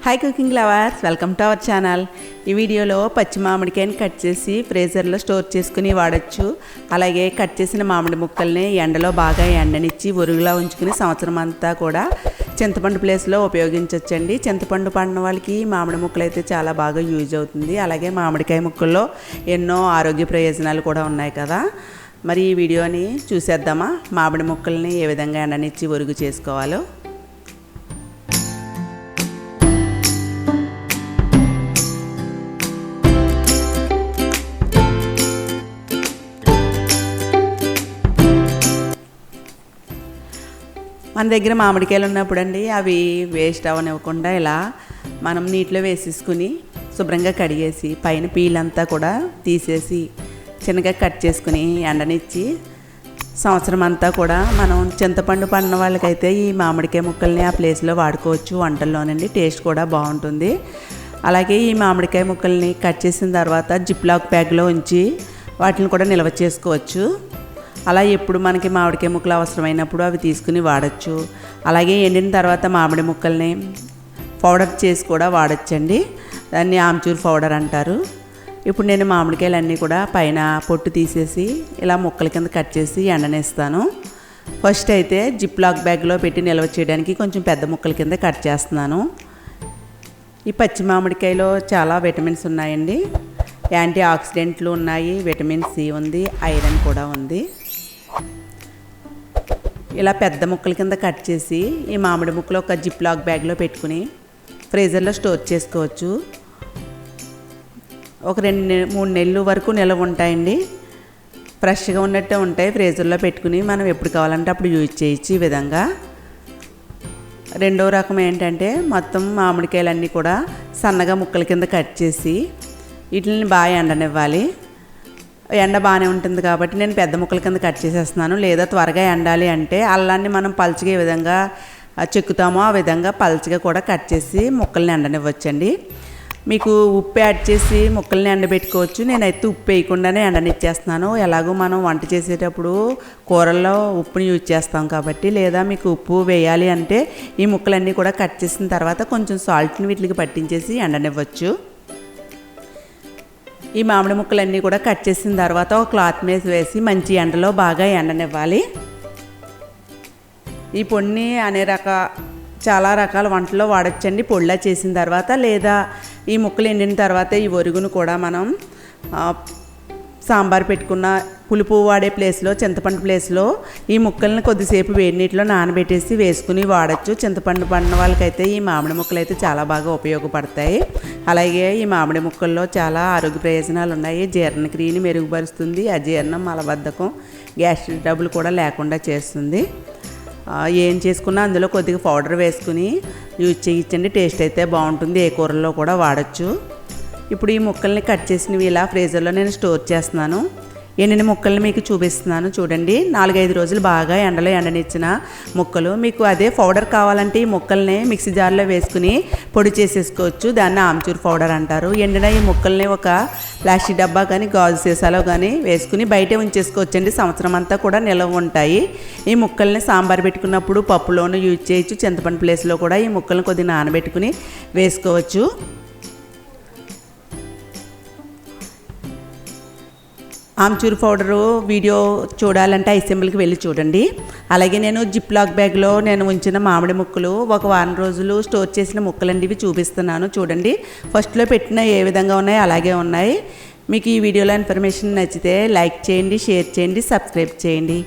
Hi cooking lovers, welcome to our channel. ఈ వీడియోలో పచ్చి మామిడికాయని కట్ చేసి ఫ్రీజర్లో స్టోర్ చేసుకుని వాడచ్చు. అలాగే కట్ చేసిన మామిడి ముక్కల్ని ఎండలో బాగా ఎండనిచ్చి ఒరుగులా ఉంచుకుని సంవత్సరం అంతా కూడా చింతపండు ప్లేస్లో ఉపయోగించవచ్చండి. చింతపండు పండిన వాళ్ళకి మామిడి ముక్కలు అయితే చాలా బాగా యూజ్ అవుతుంది. అలాగే మామిడికాయ ముక్కల్లో ఎన్నో ఆరోగ్య ప్రయోజనాలు కూడా ఉన్నాయి కదా. మరి ఈ వీడియోని చూసేద్దామా, మామిడి ముక్కల్ని ఏ విధంగా ఎండనిచ్చి ఒరుగు చేసుకోవాలో. మన దగ్గర మామిడికాయలు ఉన్నప్పుడు అండి, అవి వేస్ట్ అవ్వనివ్వకుండా ఇలా మనం నీటిలో వేసేసుకుని శుభ్రంగా కడిగేసి పైన పీలంతా కూడా తీసేసి చిన్నగా కట్ చేసుకుని ఎండనిచ్చి సంవత్సరం అంతా కూడా మనం చింతపండు పండిన వాళ్ళకైతే ఈ మామిడికాయ ముక్కల్ని ఆ ప్లేస్లో వాడుకోవచ్చు వంటల్లోనండి. టేస్ట్ కూడా బాగుంటుంది. అలాగే ఈ మామిడికాయ ముక్కల్ని కట్ చేసిన తర్వాత జిప్లాక్ బ్యాగ్లో ఉంచి వాటిని కూడా నిల్వ చేసుకోవచ్చు. అలా ఎప్పుడు మనకి మామిడికాయ ముక్కలు అవసరమైనప్పుడు అవి తీసుకుని వాడచ్చు. అలాగే ఎండిన తర్వాత మామిడి ముక్కల్ని పౌడర్ చేసి కూడా వాడచ్చండి. దాన్ని ఆమ్చూర్ పౌడర్ అంటారు. ఇప్పుడు నేను మామిడికాయలన్నీ కూడా పైన పొట్టు తీసేసి ఇలా ముక్కల కింద కట్ చేసి ఎండనేస్తాను. ఫస్ట్ అయితే జిప్లాక్ బ్యాగ్లో పెట్టి నిల్వ చేయడానికి కొంచెం పెద్ద ముక్కల కింద కట్ చేస్తున్నాను. ఈ పచ్చి మామిడికాయలో చాలా విటమిన్స్ ఉన్నాయండి. యాంటీ ఆక్సిడెంట్లు ఉన్నాయి, విటమిన్ సి ఉంది, ఐరన్ కూడా ఉంది. ఇలా పెద్ద ముక్కల కింద కట్ చేసి ఈ మామిడి ముక్కలు ఒక జిప్లాక్ బ్యాగ్లో పెట్టుకుని ఫ్రీజర్లో స్టోర్ చేసుకోవచ్చు. ఒక 2-3 నెలలు వరకు నిల్వ ఉంటాయండి. ఫ్రెష్గా ఉన్నట్టే ఉంటాయి. ఫ్రీజర్లో పెట్టుకుని మనం ఎప్పుడు కావాలంటే అప్పుడు యూజ్ చేయొచ్చు. ఈ విధంగా రెండో రకం ఏంటంటే, మొత్తం మామిడికాయలన్నీ కూడా సన్నగా ముక్కల కింద కట్ చేసి వీటిని బాగా ఎండనివ్వాలి. ఎండ బాగానే ఉంటుంది కాబట్టి నేను పెద్ద ముక్కల కింద కట్ చేసేస్తున్నాను. లేదా త్వరగా ఎండాలి అంటే అల్లాన్ని మనం పల్చగా ఏ విధంగా చెక్కుతామో ఆ విధంగా పల్చగా కూడా కట్ చేసి ముక్కల్ని ఎండనివ్వచ్చండి. మీకు ఉప్పు యాడ్ చేసి ముక్కల్ని ఎండబెట్టుకోవచ్చు. నేనైతే ఉప్పు వేయకుండానే ఎండనిచ్చేస్తున్నాను. ఎలాగో మనం వంట చేసేటప్పుడు కూరల్లో ఉప్పుని యూజ్ చేస్తాం కాబట్టి. లేదా మీకు ఉప్పు వేయాలి అంటే ఈ ముక్కలన్నీ కూడా కట్ చేసిన తర్వాత కొంచెం సాల్ట్ని వీటికి పట్టించేసి ఎండనివ్వచ్చు. ఈ మామిడి ముక్కలన్నీ కూడా కట్ చేసిన తర్వాత ఒక క్లాత్ మీద వేసి మంచి ఎండలో బాగా ఎండనివ్వాలి. ఈ పొడిని చాలా రకాల వంటల్లో వాడచ్చండి. పొడిలా చేసిన తర్వాత లేదా ఈ ముక్కలు ఎండిన తర్వాత ఈ ఒరుగును కూడా మనం సాంబార్ పెట్టుకున్న పులుపు వాడే ప్లేస్లో, చింతపండు ప్లేస్లో ఈ ముక్కల్ని కొద్దిసేపు వేడి నీటిలో నానబెట్టేసి వేసుకుని వాడచ్చు. చింతపండు పండిన వాళ్ళకైతే ఈ మామిడి ముక్కలు అయితే చాలా బాగా ఉపయోగపడతాయి. అలాగే ఈ మామిడి ముక్కల్లో చాలా ఆరోగ్య ప్రయోజనాలు ఉన్నాయి. జీర్ణక్రియని మెరుగుపరుస్తుంది. అజీర్ణం, మలబద్ధకం, గ్యాస్ట్రిక్ ట్రబుల్ కూడా లేకుండా చేస్తుంది. ఏం చేసుకున్నా అందులో కొద్దిగా పౌడర్ వేసుకుని యూజ్ చేయొచ్చండి. టేస్ట్ అయితే బాగుంటుంది. ఏ కూరల్లో కూడా వాడచ్చు. ఇప్పుడు ఈ ముక్కల్ని కట్ చేసినవి ఇలా ఫ్రీజర్లో నేను స్టోర్ చేస్తున్నాను. ఎండిన ముక్కల్ని మీకు చూపిస్తున్నాను చూడండి. 4-5 రోజులు బాగా ఎండలో ఎండనిచ్చిన ముక్కలు. మీకు అదే పౌడర్ కావాలంటే ఈ ముక్కల్ని మిక్సీ జార్లో వేసుకుని పొడి చేసేసుకోవచ్చు. దాన్ని ఆమ్చూర్ పౌడర్ అంటారు. ఎండిన ఈ ముక్కల్ని ఒక ప్లాస్టిక్ డబ్బా కానీ గాజు సీసాలో కానీ వేసుకుని బయటే ఉంచేసుకోవచ్చండి. సంవత్సరం అంతా కూడా నిల్వ ఉంటాయి. ఈ ముక్కల్ని సాంబార్ పెట్టుకున్నప్పుడు పప్పులోనూ యూజ్ చేయొచ్చు. చింతపండు ప్లేస్లో కూడా ఈ ముక్కల్ని కొద్దిగా నానబెట్టుకుని వేసుకోవచ్చు. ఆమ్చూర్ పౌడరు వీడియో చూడాలంటే ఐ సింబల్కి వెళ్ళి చూడండి. అలాగే నేను జిప్లాక్ బ్యాగ్లో నేను ఉంచిన మామిడి ముక్కలు ఒక వారం రోజులు స్టోర్ చేసిన ముక్కలండి ఇవి చూపిస్తున్నాను చూడండి. ఫస్ట్లో పెట్టిన ఏ విధంగా ఉన్నాయో అలాగే ఉన్నాయి. మీకు ఈ వీడియోలో ఇన్ఫర్మేషన్ నచ్చితే లైక్ చేయండి, షేర్ చేయండి, సబ్స్క్రైబ్ చేయండి.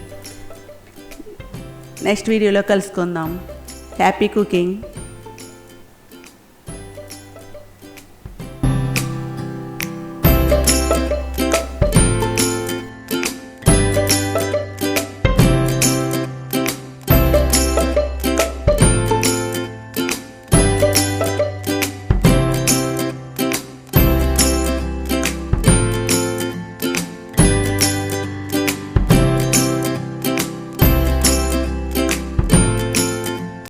నెక్స్ట్ వీడియోలో కలుసుకుందాం. Happy cooking.